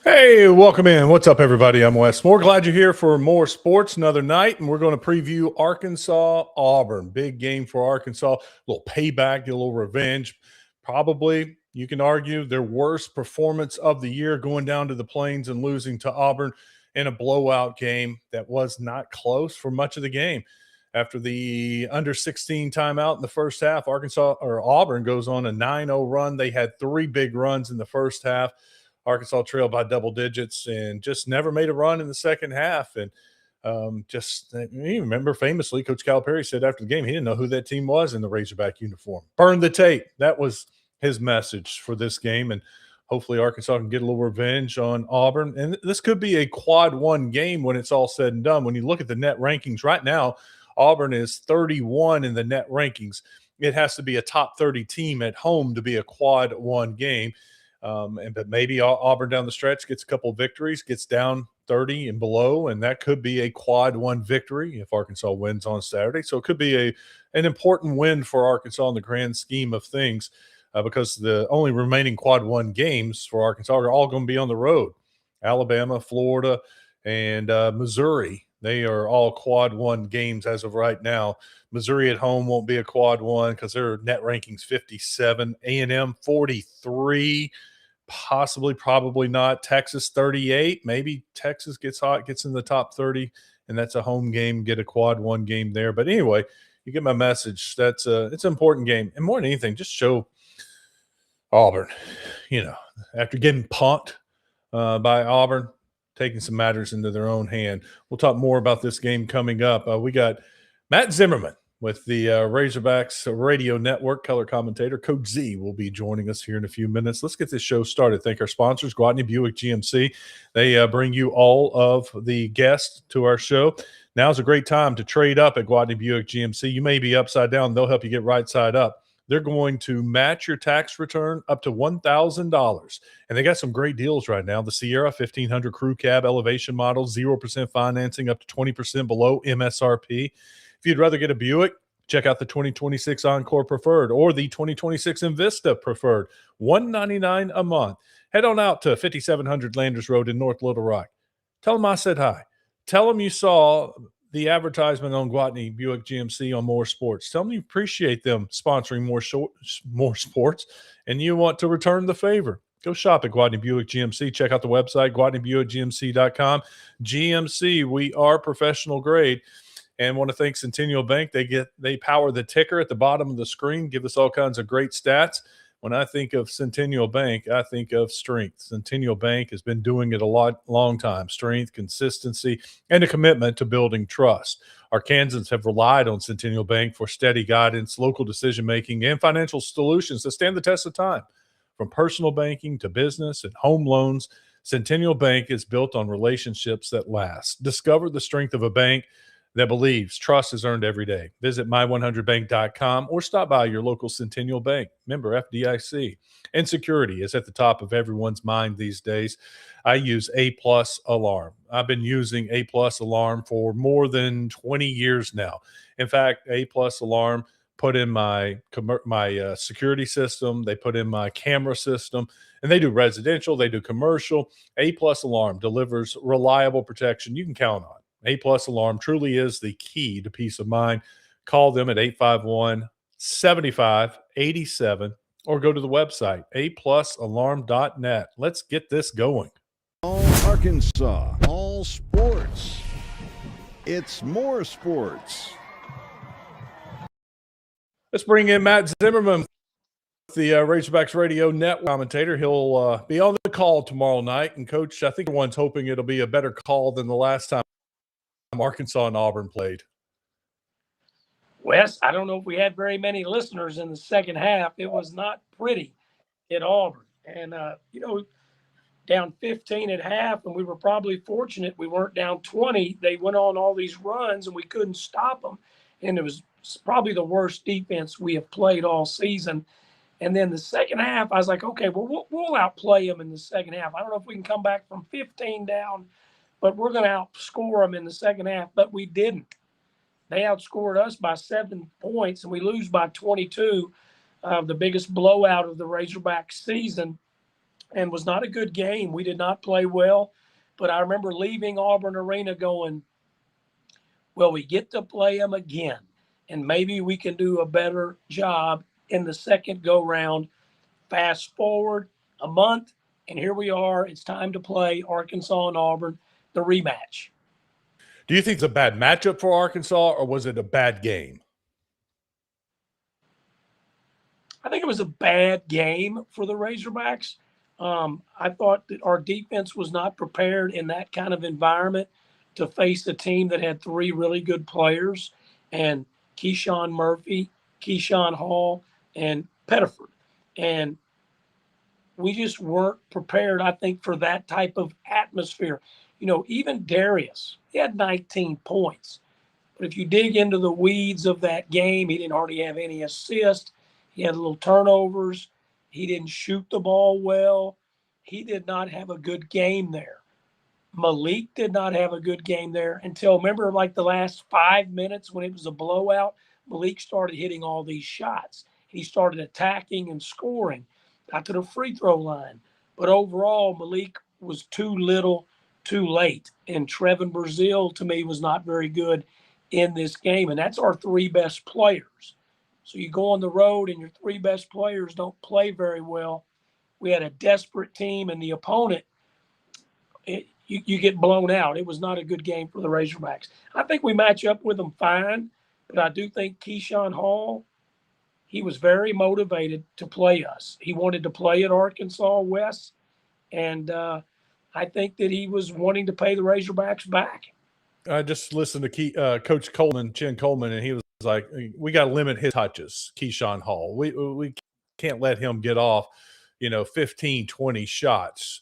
Hey, welcome in. What's up, everybody? I'm Wess Moore. Glad you're here for more sports another night, and we're going to preview Arkansas Auburn. Big game for Arkansas. A little payback, a little revenge. Probably, you can argue, their worst performance of the year, going down to the Plains and losing to Auburn in a blowout game that was not close for much of the game. After the under 16 timeout in the first half, Auburn goes on a 9-0 run. They had three big runs in the first half. Arkansas trailed by double digits and just never made a run in the second half. And you remember famously, Coach Calipari said after the game he didn't know who that team was in the Razorback uniform. Burn the tape. That was his message for this game. And hopefully Arkansas can get a little revenge on Auburn. And this could be a quad one game when it's all said and done. When you look at the net rankings right now, Auburn is 31 in the net rankings. It has to be a top 30 team at home to be a quad one game. But maybe Auburn down the stretch gets a couple of victories, gets down 30 and below, and that could be a quad one victory if Arkansas wins on Saturday. So it could be an important win for Arkansas in the grand scheme of things, because the only remaining quad one games for Arkansas are all going to be on the road. Alabama, Florida, and Missouri. They are all quad one games as of right now. Missouri at home won't be a quad one because their net rankings 57, A&M 43. Possibly, probably not. Texas 38. Maybe Texas gets hot, gets in the top 30, and that's a home game. Get a quad one game there. But anyway, you get my message. It's an important game, and more than anything, just show Auburn. After getting punked by Auburn, taking some matters into their own hand. We'll talk more about this game coming up. We got Matt Zimmerman with the Razorbacks radio network, color commentator. Coach Z will be joining us here in a few minutes. Let's get this show started. Thank our sponsors, Gwatney Buick GMC. They bring you all of the guests to our show. Now's a great time to trade up at Gwatney Buick GMC. You may be upside down. They'll help you get right side up. They're going to match your tax return up to $1,000. And they got some great deals right now. The Sierra 1500 Crew Cab Elevation model, 0% financing up to 20% below MSRP. If you'd rather get a Buick, check out the 2026 Encore Preferred or the 2026 Invista Preferred, $199 a month. Head on out to 5700 Landers Road in North Little Rock. Tell them I said hi. Tell them you saw the advertisement on Gwatney Buick GMC on More Sports. Tell them you appreciate them sponsoring more sports and you want to return the favor. Go shop at Gwatney Buick GMC. Check out the website, GwatneyBuickGMC.com. GMC, we are professional grade. And want to thank Centennial Bank. They power the ticker at the bottom of the screen, give us all kinds of great stats. When I think of Centennial Bank, I think of strength. Centennial Bank has been doing it long time. Strength, consistency, and a commitment to building trust. Arkansans have relied on Centennial Bank for steady guidance, local decision-making, and financial solutions that stand the test of time. From personal banking to business and home loans, Centennial Bank is built on relationships that last. Discover the strength of a bank that believes trust is earned every day. Visit my100bank.com or stop by your local Centennial Bank. Member FDIC. And security is at the top of everyone's mind these days. I use A+ Alarm. I've been using A+ Alarm for more than 20 years now. In fact, A+ Alarm put in my security system. They put in my camera system. And they do residential. They do commercial. A+ Alarm delivers reliable protection you can count on. A+ Alarm truly is the key to peace of mind. Call them at 851-7587 or go to the website, aplusalarm.net. Let's get this going. All Arkansas, all sports. It's More Sports. Let's bring in Matt Zimmerman, the Razorbacks radio network commentator. He'll be on the call tomorrow night. And, Coach, I think everyone's hoping it'll be a better call than the last time Arkansas and Auburn played. Wes, I don't know if we had very many listeners in the second half. It was not pretty at Auburn. And, down 15 at half, and we were probably fortunate we weren't down 20. They went on all these runs, and we couldn't stop them. And it was probably the worst defense we have played all season. And then the second half, I was like, okay, well, we'll outplay them in the second half. I don't know if we can come back from 15 down, but we're going to outscore them in the second half. But we didn't. They outscored us by 7 points, and we lose by 22, the biggest blowout of the Razorback season. and was not a good game. We did not play well, but I remember leaving Auburn Arena going, well, we get to play them again, and maybe we can do a better job in the second go round. Fast forward a month, and here we are. It's time to play Arkansas and Auburn, the rematch. Do you think it's a bad matchup for Arkansas, or was it a bad game? I think it was a bad game for the Razorbacks. I thought that our defense was not prepared in that kind of environment to face a team that had three really good players, and Keyshawn Murphy, Keyshawn Hall, and Pettiford. And we just weren't prepared, I think, for that type of atmosphere. You know, even Darius, he had 19 points. But if you dig into the weeds of that game, he didn't hardly have any assists. He had little turnovers. He didn't shoot the ball well. He did not have a good game there. Malik did not have a good game there until, remember, like the last 5 minutes when it was a blowout, Malik started hitting all these shots. He started attacking and scoring, got to the free throw line. But overall, Malik was too little, too late. And Trevin Brazile, to me, was not very good in this game. And that's our three best players. So you go on the road and your three best players don't play very well. We had a desperate team, and the opponent, you get blown out. It was not a good game for the Razorbacks. I think we match up with them fine, but I do think Keyshawn Hall, he was very motivated to play us. He wanted to play at Arkansas West, and I think that he was wanting to pay the Razorbacks back. I just listened to Coach Coleman, Chen Coleman, and he was like, we got to limit his touches, Keyshawn Hall. We can't let him get off, 15, 20 shots.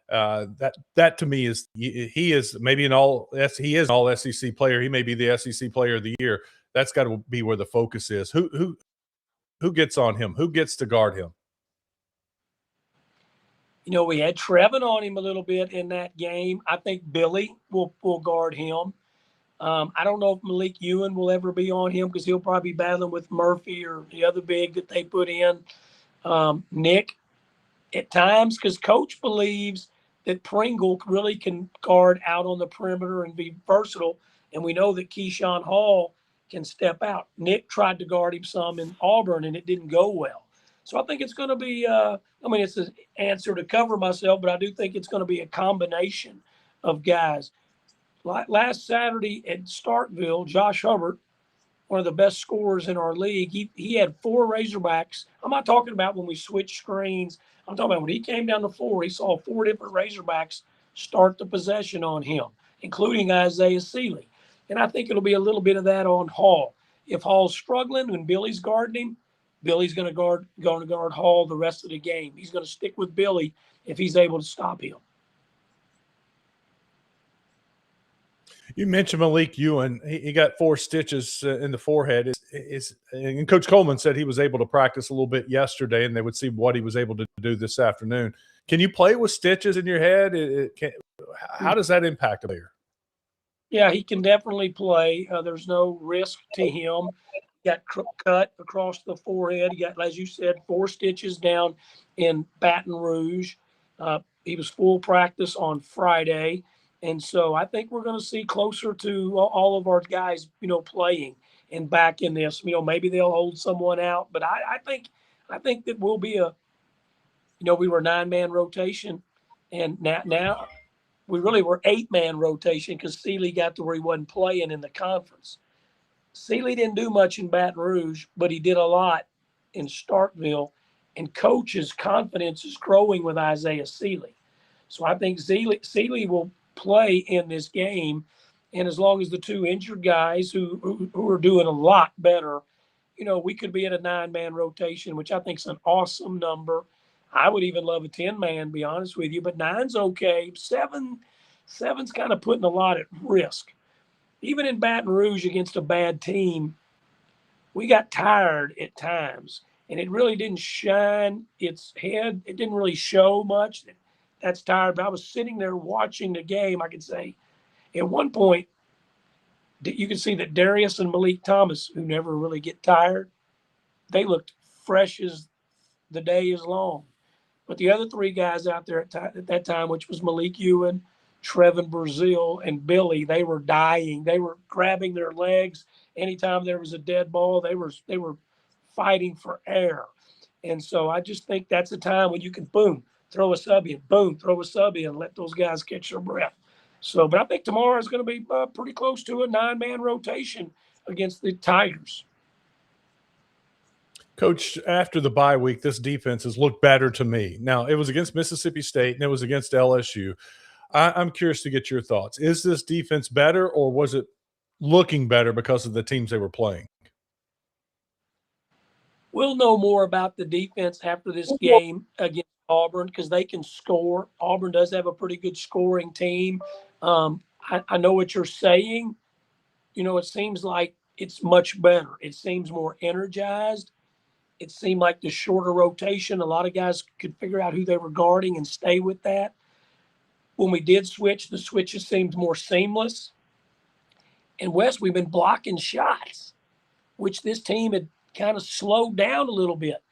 That to me is he is maybe he is an all SEC player. He may be the SEC player of the year. That's got to be where the focus is. Who gets on him? Who gets to guard him? We had Trevin on him a little bit in that game. I think Billy will guard him. I don't know if Malik Ewan will ever be on him because he'll probably be battling with Murphy or the other big that they put in. Nick, at times, because Coach believes that Pringle really can guard out on the perimeter and be versatile, and we know that Keyshawn Hall can step out. Nick tried to guard him some in Auburn, and it didn't go well. So I think it's going to be it's an answer to cover myself, but I do think it's going to be a combination of guys. Last Saturday at Starkville, Josh Hubbard, one of the best scorers in our league, he had 4 Razorbacks. I'm not talking about when we switched screens. I'm talking about when he came down the floor, he saw 4 different Razorbacks start the possession on him, including Isaiah Seeley. And I think it'll be a little bit of that on Hall. If Hall's struggling when Billy's guarding him, Billy's going to guard Hall the rest of the game. He's going to stick with Billy if he's able to stop him. You mentioned Malik Ewan. He got 4 stitches in the forehead. And Coach Coleman said he was able to practice a little bit yesterday, and they would see what he was able to do this afternoon. Can you play with stitches in your head? How does that impact a player? Yeah, he can definitely play. There's no risk to him. He got cut across the forehead. He got, as you said, 4 stitches down in Baton Rouge. He was full practice on Friday. And so I think we're going to see closer to all of our guys, playing and back in this. Maybe they'll hold someone out, but I think that we'll be we were a 9-man rotation, and now we really were 8-man rotation because Seeley got to where he wasn't playing in the conference. Seeley didn't do much in Baton Rouge, but he did a lot in Starkville, and Coach's confidence is growing with Isaiah Seeley. So I think Seeley will play in this game, and as long as the 2 injured guys who are doing a lot better, we could be at a 9-man rotation, which I think is an awesome number. I would even love a 10-man, be honest with you, but 9's okay. 7's kind of putting a lot at risk. Even in Baton Rouge against a bad team, we got tired at times, and it really didn't shine its head. It didn't really show much. That's tired. But I was sitting there watching the game. I could say at one point you could see that Darius and Malik Thomas, who never really get tired, they looked fresh as the day is long. But the other three guys out there at that time, which was Malik Ewan, Trevin Brazil, and Billy, they were dying. They were grabbing their legs. Anytime there was a dead ball, they were fighting for air. And so I just think that's a time when you can, boom, throw a sub in, boom, throw a sub in, let those guys catch their breath. So, but I think tomorrow is going to be pretty close to a 9-man rotation against the Tigers. Coach, after the bye week, this defense has looked better to me. Now, it was against Mississippi State and it was against LSU. I'm curious to get your thoughts. Is this defense better, or was it looking better because of the teams they were playing? We'll know more about the defense after this game against Auburn because they can score. Auburn does have a pretty good scoring team. I know what you're saying. You know, it seems like it's much better. It seems more energized. It seemed like the shorter rotation, a lot of guys could figure out who they were guarding and stay with that. When we did switch, the switches seemed more seamless. And Wes, we've been blocking shots, which this team had kind of slowed down a little bit.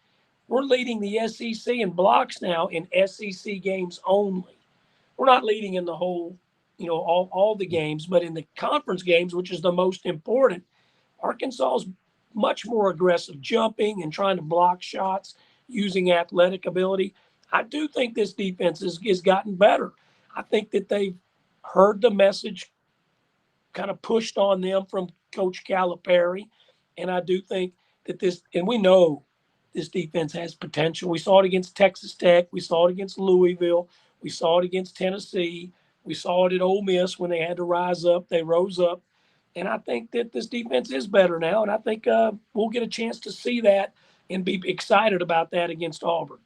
We're leading the SEC in blocks now in SEC games only. We're not leading in the whole, you know, all the games, but in the conference games, which is the most important, Arkansas is much more aggressive, jumping and trying to block shots, using athletic ability. I do think this defense has gotten better. I think that they've heard the message kind of pushed on them from Coach Calipari. And I do think that this, and we know this defense has potential. We saw it against Texas Tech. We saw it against Louisville. We saw it against Tennessee. We saw it at Ole Miss when they had to rise up. They rose up. And I think that this defense is better now. And I think we'll get a chance to see that and be excited about that against Auburn.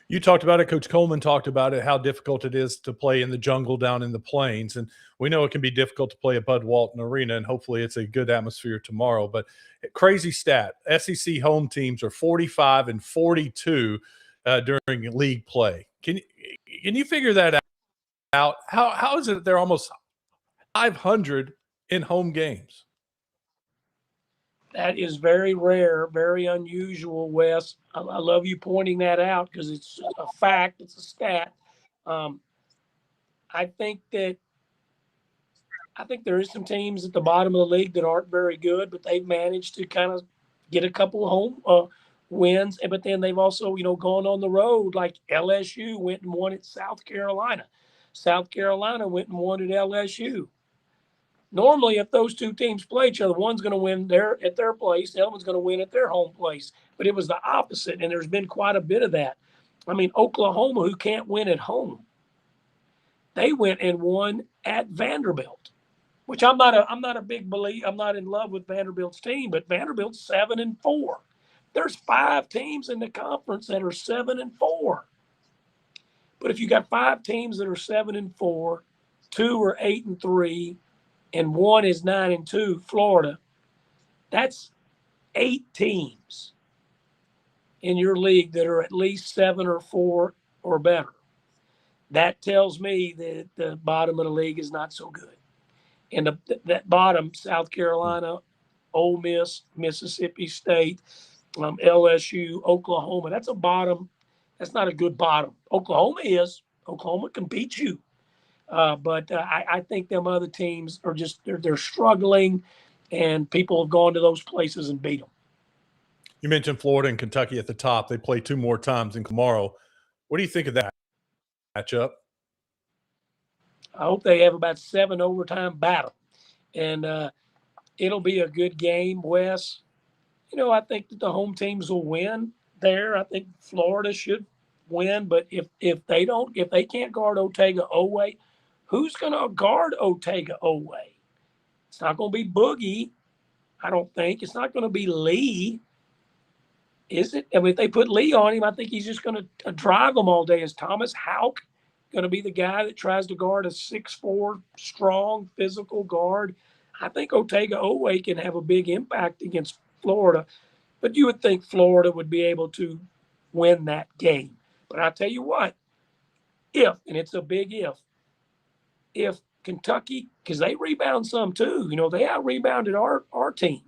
You talked about it. Coach Coleman talked about it, how difficult it is to play in the jungle down in the plains. And we know it can be difficult to play at Bud Walton Arena, and hopefully it's a good atmosphere tomorrow. But crazy stat, SEC home teams are 45 and 42 during league play. Can you figure that out? How is it that they're almost 500 in home games? That is very rare, very unusual, Wes. I love you pointing that out because it's a fact. It's a stat. I think there is some teams at the bottom of the league that aren't very good, but they've managed to kind of get a couple of home wins. But then they've also, you know, gone on the road, like LSU went and won at South Carolina. South Carolina went and won at LSU. Normally, if those two teams play each other, one's going to win at their place, the other one's going to win at their home place. But it was the opposite, and there's been quite a bit of that. I mean, Oklahoma, who can't win at home, they went and won at Vanderbilt, which I'm not a big believer. I'm not in love with Vanderbilt's team, but Vanderbilt's 7-4. There's 5 teams in the conference that are 7-4. But if you got 5 teams that are 7-4, 2 are 8-3. And 1 is 9-2, Florida, that's 8 teams in your league that are at least 7 or 4 or better. That tells me that the bottom of the league is not so good. And that bottom, South Carolina, Ole Miss, Mississippi State, LSU, Oklahoma, that's a bottom. That's not a good bottom. Oklahoma is. Oklahoma can beat you. But I think them other teams are just they're struggling, and people have gone to those places and beat them. You mentioned Florida and Kentucky at the top. They play 2 more times in tomorrow. What do you think of that matchup? I hope they have about 7 overtime battle, and it'll be a good game, Wes. You know, I think that the home teams will win there. I think Florida should win, but if they can't guard Otega-Oweh, who's going to guard Otega-Oweh? It's not going to be Boogie, I don't think. It's not going to be Lee, is it? I mean, if they put Lee on him, I think he's just going to drive them all day. Is Thomas Houck going to be the guy that tries to guard a 6'4", strong, physical guard? I think Otega-Oweh can have a big impact against Florida, but you would think Florida would be able to win that game. But I tell you what, and it's a big if Kentucky, because they rebound some too, you know, they out-rebounded our team.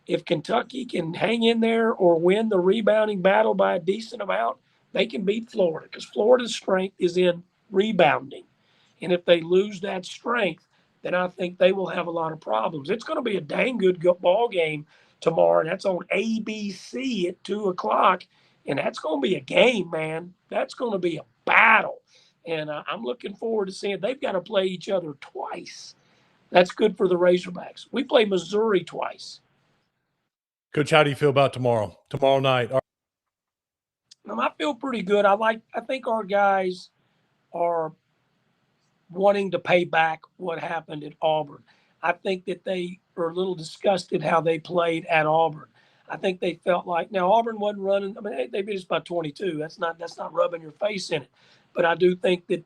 if Kentucky can hang in there or win the rebounding battle by a decent amount, they can beat Florida because Florida's strength is in rebounding. And if they lose that strength, then I think they will have a lot of problems. It's going to be a dang good ball game tomorrow, and that's on ABC at 2 o'clock. And that's going to be a game, man. That's going to be a battle. And I'm looking forward to seeing they've got to play each other twice. That's good for the Razorbacks. We play Missouri twice. Coach, how do you feel about tomorrow night? I feel pretty good. I think our guys are wanting to pay back what happened at Auburn. I think that they are a little disgusted how they played at Auburn. I think they felt like now Auburn wasn't running. I mean, they beat us by 22. That's not rubbing your face in it. But I do think that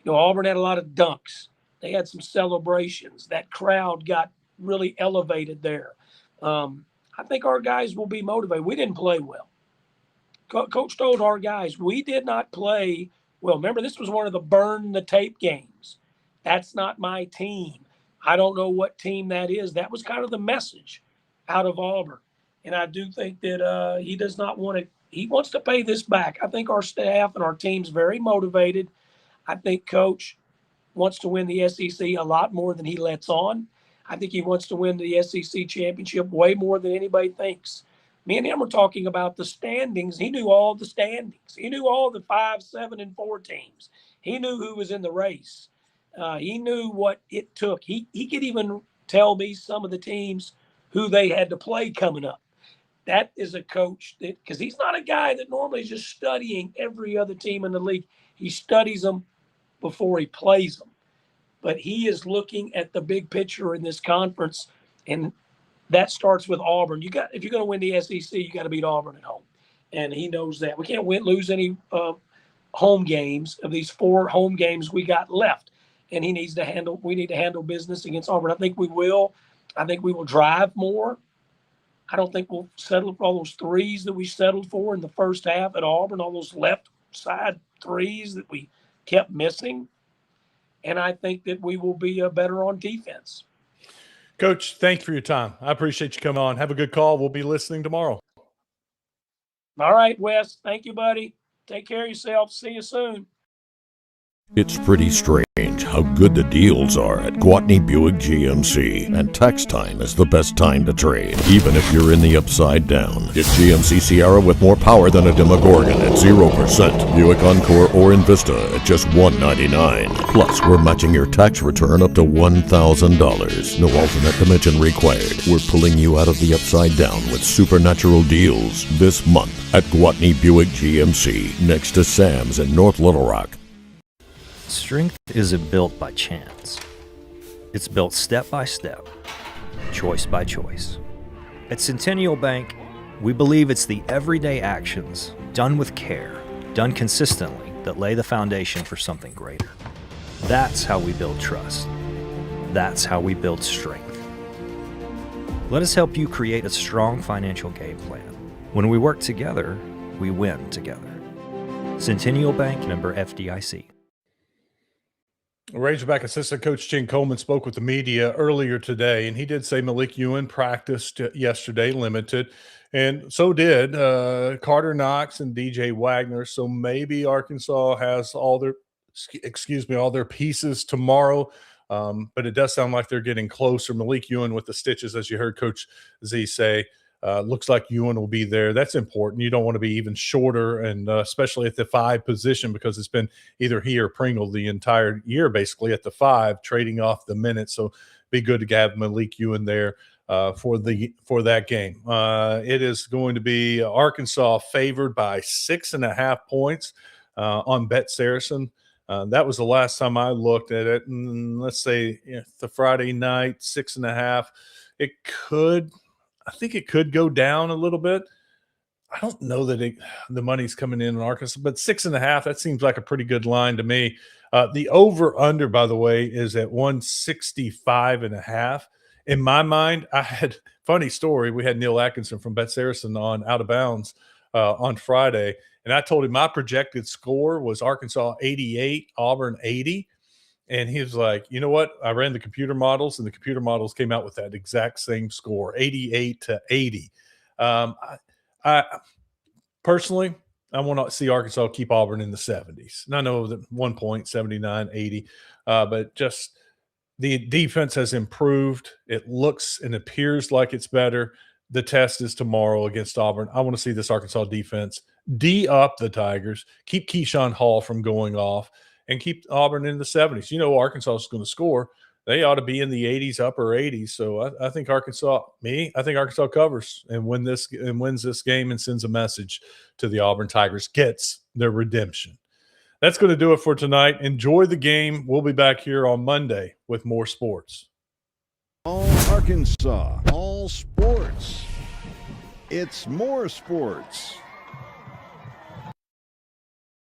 Auburn had a lot of dunks. They had some celebrations. That crowd got really elevated there. I think our guys will be motivated. We didn't play well. Coach told our guys we did not play well. Remember, this was one of the burn the tape games. That's not my team. I don't know what team that is. That was kind of the message out of Auburn. And I do think that he does not want to – he wants to pay this back. I think our staff and our team's very motivated. I think Coach wants to win the SEC a lot more than he lets on. I think he wants to win the SEC championship way more than anybody thinks. Me and him were talking about the standings. He knew all the standings. He knew all the 5, 7, and 4 teams. He knew who was in the race. He knew what it took. He could even tell me some of the teams who they had to play coming up. That is a coach that, because he's not a guy that normally is just studying every other team in the league. He studies them before he plays them. But he is looking at the big picture in this conference, and that starts with Auburn. If you're going to win the SEC, you got to beat Auburn at home, and he knows that. We can't lose any home games of these 4 home games we got left, and we need to handle business against Auburn. I think we will. I think we will drive more. I don't think we'll settle for all those threes that we settled for in the first half at Auburn, all those left side threes that we kept missing. And I think that we will be better on defense. Coach, thanks for your time. I appreciate you coming on. Have a good call. We'll be listening tomorrow. All right, Wes. Thank you, buddy. Take care of yourself. See you soon. It's pretty strange how good the deals are at Gwatney Buick GMC, and tax time is the best time to trade, even if you're in the upside down. Get GMC Sierra with more power than a Demogorgon at 0%, Buick Encore or Invista at just $199. Plus, we're matching your tax return up to $1,000. No alternate dimension required. We're pulling you out of the upside down with supernatural deals this month at Gwatney Buick GMC, next to Sam's in North Little Rock. Strength isn't built by chance. It's built step by step, choice by choice. At Centennial Bank, we believe it's the everyday actions, done with care, done consistently, that lay the foundation for something greater. That's how we build trust. That's how we build strength. Let us help you create a strong financial game plan. When we work together, we win together. Centennial Bank, member FDIC. Razorback assistant coach Jen Coleman spoke with the media earlier today, and he did say Malik Ewan practiced yesterday, limited, and so did Carter Knox and DJ Wagner. So maybe Arkansas has all their pieces tomorrow, but it does sound like they're getting closer. Malik Ewan with the stitches, as you heard Coach Z say. Looks like Ewan will be there. That's important. You don't want to be even shorter, and especially at the 5 position, because it's been either he or Pringle the entire year, basically at the 5, trading off the minutes. So be good to have Malik Ewan there for that game. It is going to be Arkansas favored by 6.5 points on Bet Saracen. That was the last time I looked at it. And let's say the Friday night 6.5. I think it could go down a little bit. I don't know that the money's coming in Arkansas, but 6.5, that seems like a pretty good line to me. The over-under, by the way, is at 165.5. In my mind, funny story, we had Neil Atkinson from Bet Saracen on Out of Bounds on Friday, and I told him my projected score was Arkansas 88, Auburn 80. And he was like, you know what? I ran the computer models, and the computer models came out with that exact same score, 88-80. I personally, I want to see Arkansas keep Auburn in the 70s. And I know that 1 point, 79-80, but just the defense has improved. It looks and appears like it's better. The test is tomorrow against Auburn. I want to see this Arkansas defense D up the Tigers, keep Keyshawn Hall from going off, and keep Auburn in the 70s. You know, Arkansas is going to score. They ought to be in the 80s, upper 80s. So I think Arkansas covers and wins this game and sends a message to the Auburn Tigers, gets their redemption. That's going to do it for tonight. Enjoy the game. We'll be back here on Monday with more sports. All Arkansas, all sports. It's more sports.